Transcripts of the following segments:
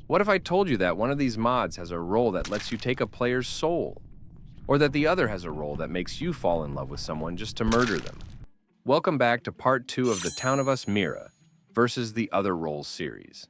What if I told you that one of these mods has a role that lets you take a player's soul? Or that the other has a role that makes you fall in love with someone just to murder them? Welcome back to part 2 of the Town of Us Mira versus the Other Roles series.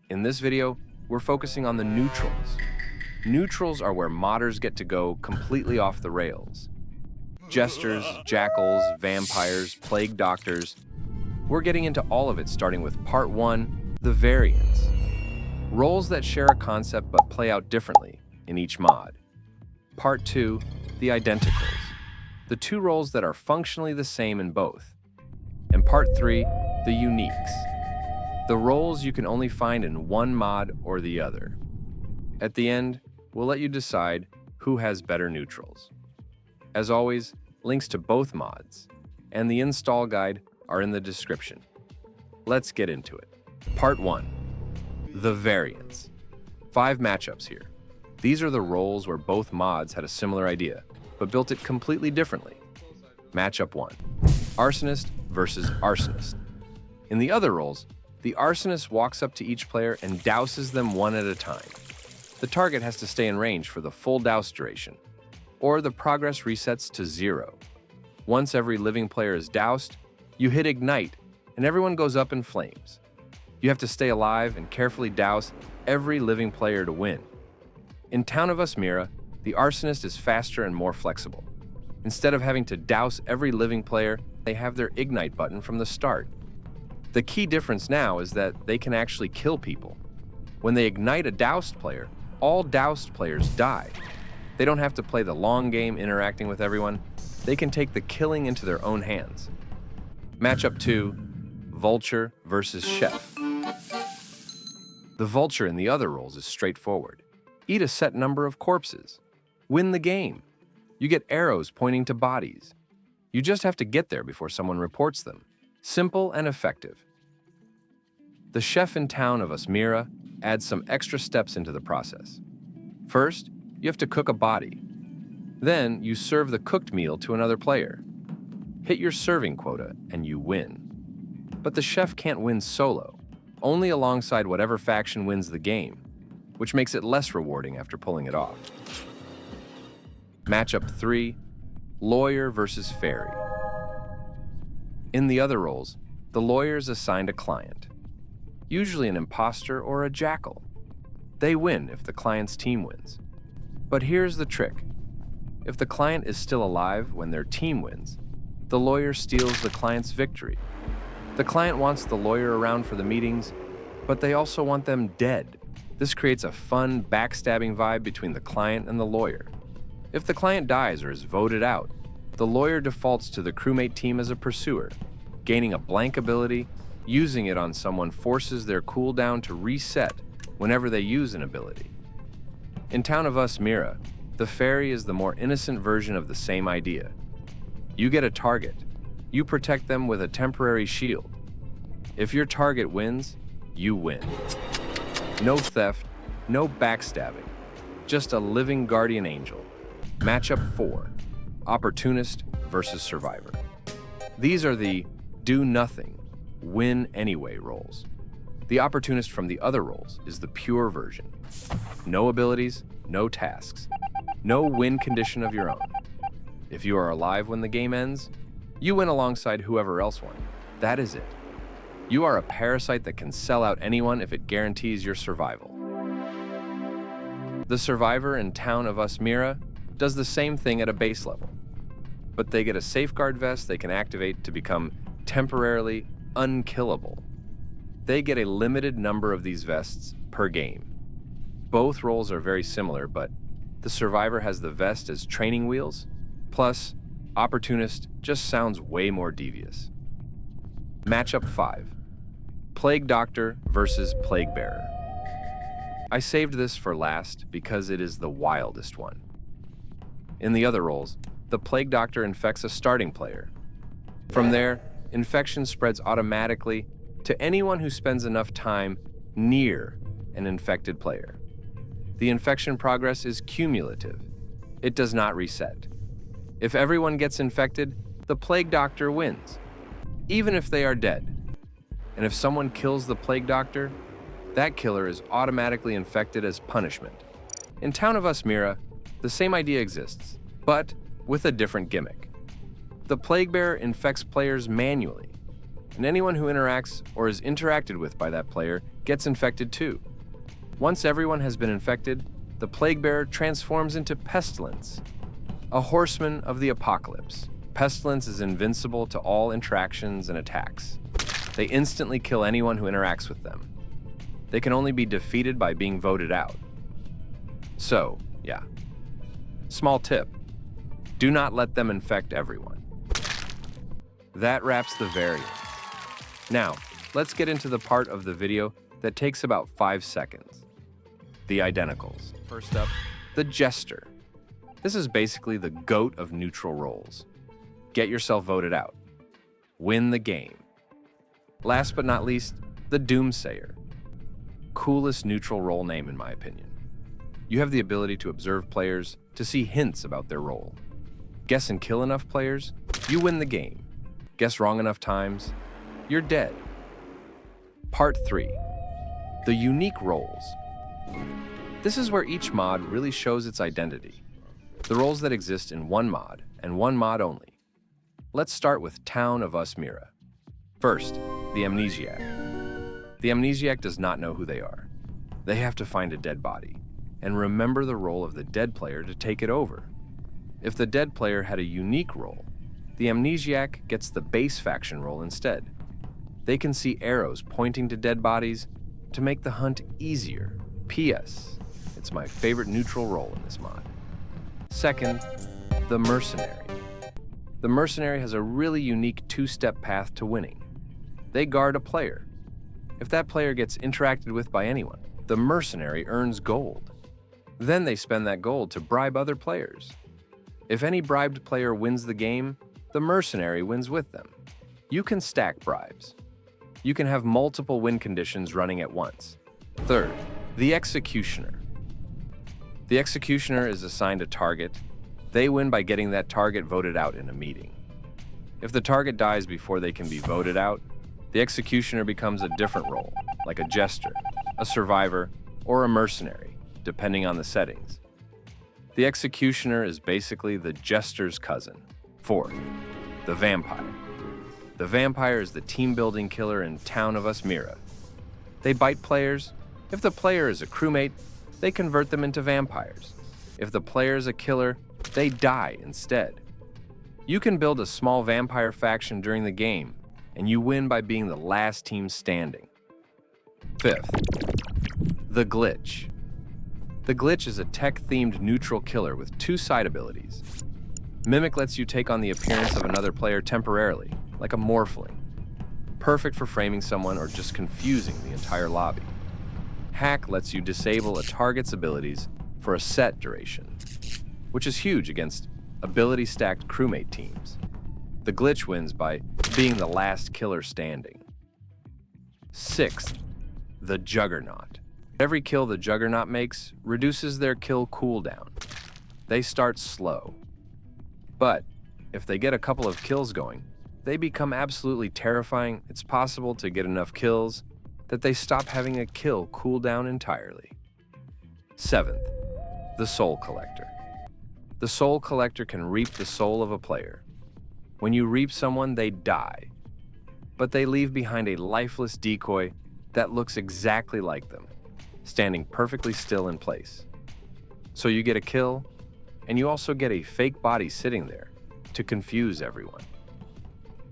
In this video, we're focusing on the neutrals. Neutrals are where modders get to go completely off the rails. Jesters, jackals, vampires, plague doctors. We're getting into all of it starting with part 1, the variants. Roles that share a concept but play out differently in each mod. Part 2, the identicals. The two roles that are functionally the same in both. And part 3, the uniques. The roles you can only find in one mod or the other. At the end, we'll let you decide who has better neutrals. As always, links to both mods and the install guide are in the description. Let's get into it. Part 1, the variants. 5 matchups here. These are the roles where both mods had a similar idea, but built it completely differently. Matchup 1, Arsonist versus Arsonist. In the other roles, the Arsonist walks up to each player and douses them one at a time. The target has to stay in range for the full douse duration, or the progress resets to 0. Once every living player is doused, you hit Ignite, and everyone goes up in flames. You have to stay alive and carefully douse every living player to win. In Town of Us Mira, the Arsonist is faster and more flexible. Instead of having to douse every living player, they have their Ignite button from the start. The key difference now is that they can actually kill people. When they ignite a doused player, all doused players die. They don't have to play the long game interacting with everyone. They can take the killing into their own hands. Matchup 2, Vulture versus Chef. The Vulture in the other roles is straightforward. Eat a set number of corpses. Win the game. You get arrows pointing to bodies. You just have to get there before someone reports them. Simple and effective. The Chef in Town of Us Mira adds some extra steps into the process. First, you have to cook a body. Then, you serve the cooked meal to another player. Hit your serving quota, and you win. But the Chef can't win solo, only alongside whatever faction wins the game, which makes it less rewarding after pulling it off. Matchup 3, Lawyer versus Fairy. In the other roles, the lawyer is assigned a client, usually an imposter or a jackal. They win if the client's team wins. But here's the trick. If the client is still alive when their team wins, the lawyer steals the client's victory. The client wants the lawyer around for the meetings, but they also want them dead. This creates a fun, backstabbing vibe between the client and the lawyer. If the client dies or is voted out, the lawyer defaults to the crewmate team as a pursuer, gaining a blank ability. Using it on someone forces their cooldown to reset whenever they use an ability. In Town of Us Mira, the fairy is the more innocent version of the same idea. You get a target. You protect them with a temporary shield. If your target wins, you win. No theft, no backstabbing, just a living guardian angel. Matchup 4, Opportunist versus Survivor. These are the do nothing, win anyway roles. The Opportunist from the other roles is the pure version. No abilities, no tasks, no win condition of your own. If you are alive when the game ends, you win alongside whoever else won. That is it. You are a parasite that can sell out anyone if it guarantees your survival. The Survivor in Town of Us Mira does the same thing at a base level, but they get a safeguard vest they can activate to become temporarily unkillable. They get a limited number of these vests per game. Both roles are very similar, but the Survivor has the vest as training wheels, plus Opportunist just sounds way more devious. Matchup 5, Plague Doctor versus Plague Bearer. I saved this for last because it is the wildest one. In the other roles, the Plague Doctor infects a starting player. From there, infection spreads automatically to anyone who spends enough time near an infected player. The infection progress is cumulative. It does not reset. If everyone gets infected, the Plague Doctor wins, even if they are dead. And if someone kills the Plague Doctor, that killer is automatically infected as punishment. In Town of Us Mira, the same idea exists, but with a different gimmick. The Plague Bearer infects players manually, and anyone who interacts or is interacted with by that player gets infected too. Once everyone has been infected, the Plague Bearer transforms into Pestilence, a horseman of the apocalypse. Pestilence is invincible to all interactions and attacks. They instantly kill anyone who interacts with them. They can only be defeated by being voted out. So, yeah. Small tip: do not let them infect everyone. That wraps the variants. Now, let's get into the part of the video that takes about 5 seconds. The identicals. First up, the Jester. This is basically the GOAT of neutral roles. Get yourself voted out. Win the game. Last but not least, the Doomsayer. Coolest neutral role name in my opinion. You have the ability to observe players, to see hints about their role. Guess and kill enough players, you win the game. Guess wrong enough times, you're dead. Part 3. The unique roles. This is where each mod really shows its identity. The roles that exist in one mod, and one mod only. Let's start with Town of Us Mira. First, the Amnesiac. The Amnesiac does not know who they are. They have to find a dead body, and remember the role of the dead player to take it over. If the dead player had a unique role, the Amnesiac gets the base faction role instead. They can see arrows pointing to dead bodies to make the hunt easier. P.S. It's my favorite neutral role in this mod. Second, the Mercenary. The Mercenary has a really unique two-step path to winning. They guard a player. If that player gets interacted with by anyone, the Mercenary earns gold. Then they spend that gold to bribe other players. If any bribed player wins the game, the Mercenary wins with them. You can stack bribes. You can have multiple win conditions running at once. Third, the Executioner. The Executioner is assigned a target. They win by getting that target voted out in a meeting. If the target dies before they can be voted out, the Executioner becomes a different role, like a Jester, a Survivor, or a Mercenary, depending on the settings. The Executioner is basically the Jester's cousin. Fourth, the Vampire. The Vampire is the team-building killer in Town of Us Mira. They bite players. If the player is a crewmate, they convert them into vampires. If the player is a killer, they die instead. You can build a small vampire faction during the game, and you win by being the last team standing. Fifth, the Glitch. The Glitch is a tech-themed neutral killer with 2 side abilities. Mimic lets you take on the appearance of another player temporarily, like a morphling. Perfect for framing someone or just confusing the entire lobby. Hack lets you disable a target's abilities for a set duration, which is huge against ability-stacked crewmate teams. The Glitch wins by being the last killer standing. Sixth, the Juggernaut. Every kill the Juggernaut makes reduces their kill cooldown. They start slow. But if they get a couple of kills going, they become absolutely terrifying. It's possible to get enough kills that they stop having a kill cooldown entirely. Seventh, the Soul Collector. The Soul Collector can reap the soul of a player. When you reap someone, they die, but they leave behind a lifeless decoy that looks exactly like them, standing perfectly still in place. So you get a kill, and you also get a fake body sitting there to confuse everyone.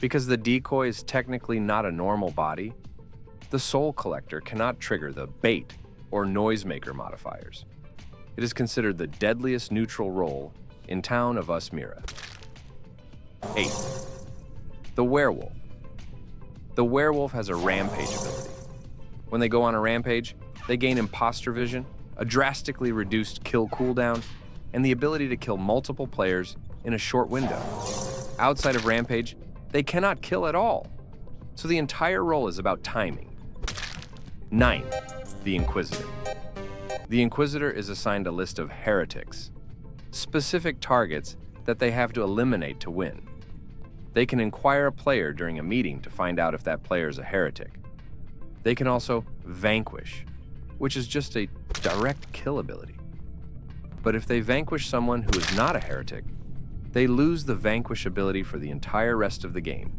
Because the decoy is technically not a normal body, the Soul Collector cannot trigger the bait or noisemaker modifiers. It is considered the deadliest neutral role in Town of Us Mira. 8. The Werewolf. The Werewolf has a rampage ability. When they go on a rampage, they gain imposter vision, a drastically reduced kill cooldown, and the ability to kill multiple players in a short window. Outside of rampage, they cannot kill at all, so the entire role is about timing. 9. The Inquisitor. The Inquisitor is assigned a list of heretics, specific targets that they have to eliminate to win. They can inquire a player during a meeting to find out if that player is a heretic. They can also vanquish, which is just a direct kill ability. But if they vanquish someone who is not a heretic, they lose the vanquish ability for the entire rest of the game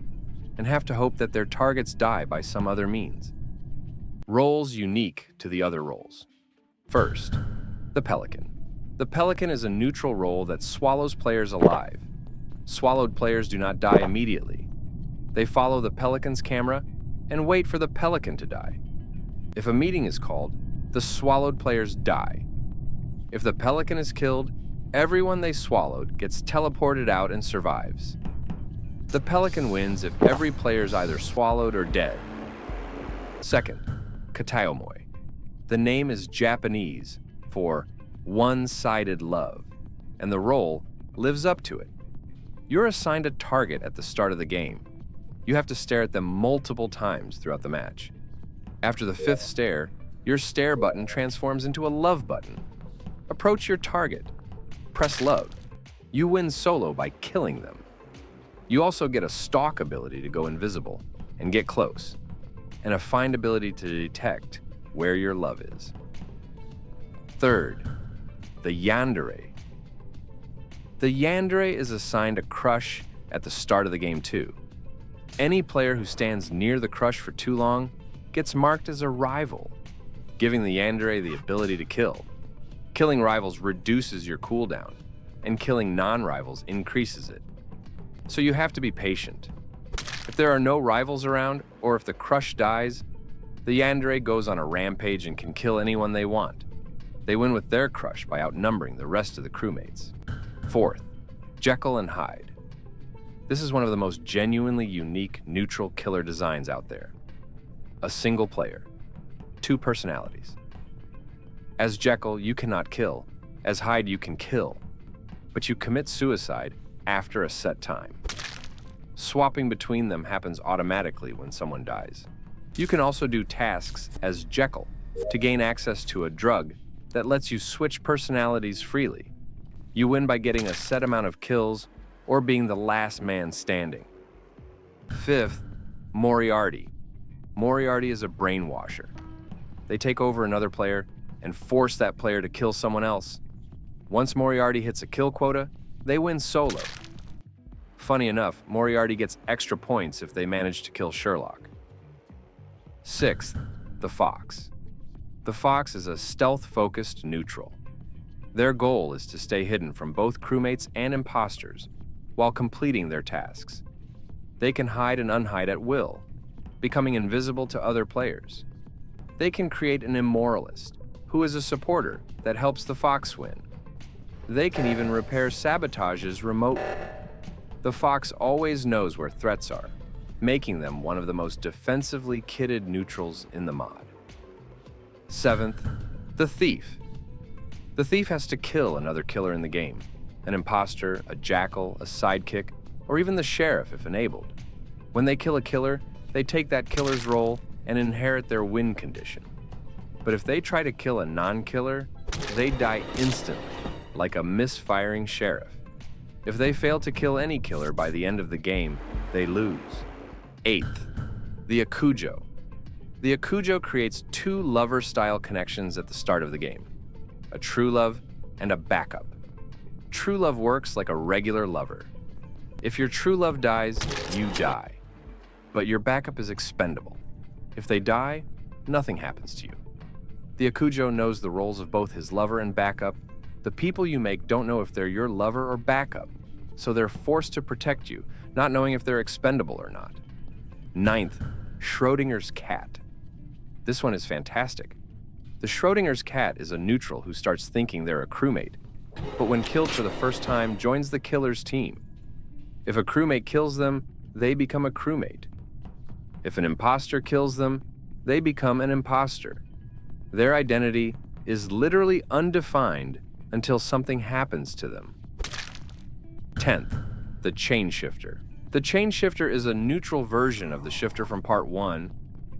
and have to hope that their targets die by some other means. Roles unique to the other roles. First, the Pelican. The Pelican is a neutral role that swallows players alive. Swallowed players do not die immediately. They follow the Pelican's camera and wait for the Pelican to die. If a meeting is called, the swallowed players die. If the Pelican is killed, everyone they swallowed gets teleported out and survives. The Pelican wins if every player is either swallowed or dead. Second, Kataomoi. The name is Japanese for one-sided love, and the role lives up to it. You're assigned a target at the start of the game. You have to stare at them multiple times throughout the match. After the fifth stare, your stare button transforms into a love button. Approach your target. Press love. You win solo by killing them. You also get a stalk ability to go invisible and get close, and a find ability to detect where your love is. Third, the yandere. The yandere is assigned a crush at the start of the game too. Any player who stands near the crush for too long gets marked as a rival, giving the yandere the ability to kill. Killing rivals reduces your cooldown, and killing non-rivals increases it. So you have to be patient. If there are no rivals around, or if the crush dies, the yandere goes on a rampage and can kill anyone they want. They win with their crush by outnumbering the rest of the crewmates. Fourth, Jekyll and Hyde. This is one of the most genuinely unique neutral killer designs out there. A single player, two personalities. As Jekyll, you cannot kill. As Hyde, you can kill. But you commit suicide after a set time. Swapping between them happens automatically when someone dies. You can also do tasks as Jekyll to gain access to a drug that lets you switch personalities freely. You win by getting a set amount of kills or being the last man standing. Fifth, Moriarty. Moriarty is a brainwasher. They take over another player and force that player to kill someone else. Once Moriarty hits a kill quota, they win solo. Funny enough, Moriarty gets extra points if they manage to kill Sherlock. Sixth, the Fox. The Fox is a stealth-focused neutral. Their goal is to stay hidden from both crewmates and imposters while completing their tasks. They can hide and unhide at will, becoming invisible to other players. They can create an immoralist, who is a supporter that helps the Fox win. They can even repair sabotages remotely. The Fox always knows where threats are, making them one of the most defensively kitted neutrals in the mod. Seventh, the Thief. The Thief has to kill another killer in the game, an imposter, a jackal, a sidekick, or even the sheriff if enabled. When they kill a killer, they take that killer's role and inherit their win condition. But if they try to kill a non-killer, they die instantly, like a misfiring sheriff. If they fail to kill any killer by the end of the game, they lose. Eighth, the Akujo. The Akujo creates two lover-style connections at the start of the game, a true love and a backup. True love works like a regular lover. If your true love dies, you die. But your backup is expendable. If they die, nothing happens to you. The Akujo knows the roles of both his lover and backup. The people you make don't know if they're your lover or backup, so they're forced to protect you, not knowing if they're expendable or not. Ninth, Schrodinger's cat. This one is fantastic. The Schrodinger's cat is a neutral who starts thinking they're a crewmate, but when killed for the first time, joins the killer's team. If a crewmate kills them, they become a crewmate. If an imposter kills them, they become an imposter. Their identity is literally undefined until something happens to them. 10th, the Chain Shifter. The Chain Shifter is a neutral version of the shifter from Part 1.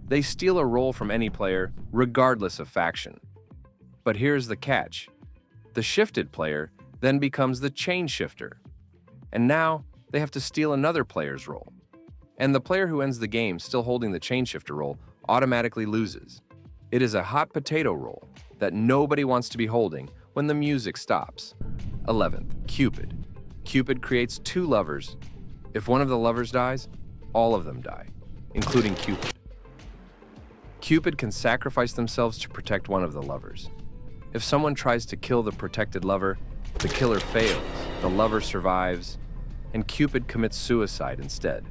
They steal a role from any player, regardless of faction. But here's the catch. The shifted player then becomes the Chain Shifter. And now, they have to steal another player's role. And the player who ends the game still holding the Chain Shifter role automatically loses. It is a hot potato role that nobody wants to be holding when the music stops. 11th, Cupid. Cupid creates two lovers. If one of the lovers dies, all of them die, including Cupid. Cupid can sacrifice themselves to protect one of the lovers. If someone tries to kill the protected lover, the killer fails, the lover survives, and Cupid commits suicide instead.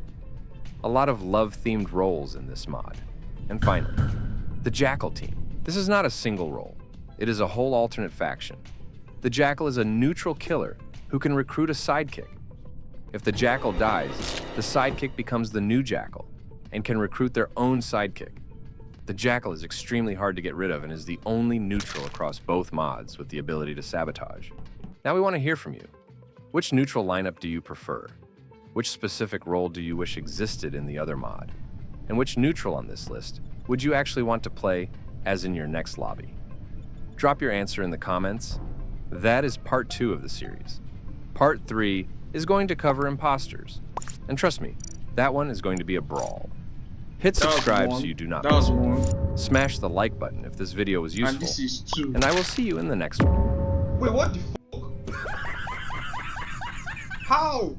A lot of love-themed roles in this mod. And finally, the Jackal team. This is not a single role. It is a whole alternate faction. The Jackal is a neutral killer who can recruit a sidekick. If the Jackal dies, the sidekick becomes the new Jackal and can recruit their own sidekick. The Jackal is extremely hard to get rid of and is the only neutral across both mods with the ability to sabotage. Now we want to hear from you. Which neutral lineup do you prefer? Which specific role do you wish existed in the other mod? And which neutral on this list would you actually want to play as in your next lobby? Drop your answer in the comments. That is part 2 of the series. Part 3 is going to cover imposters. And trust me, that one is going to be a brawl. Hit subscribe so you do not miss it. Smash the like button if this video was useful. And this is 2. And I will see you in the next one. Wait, what the fuck? How?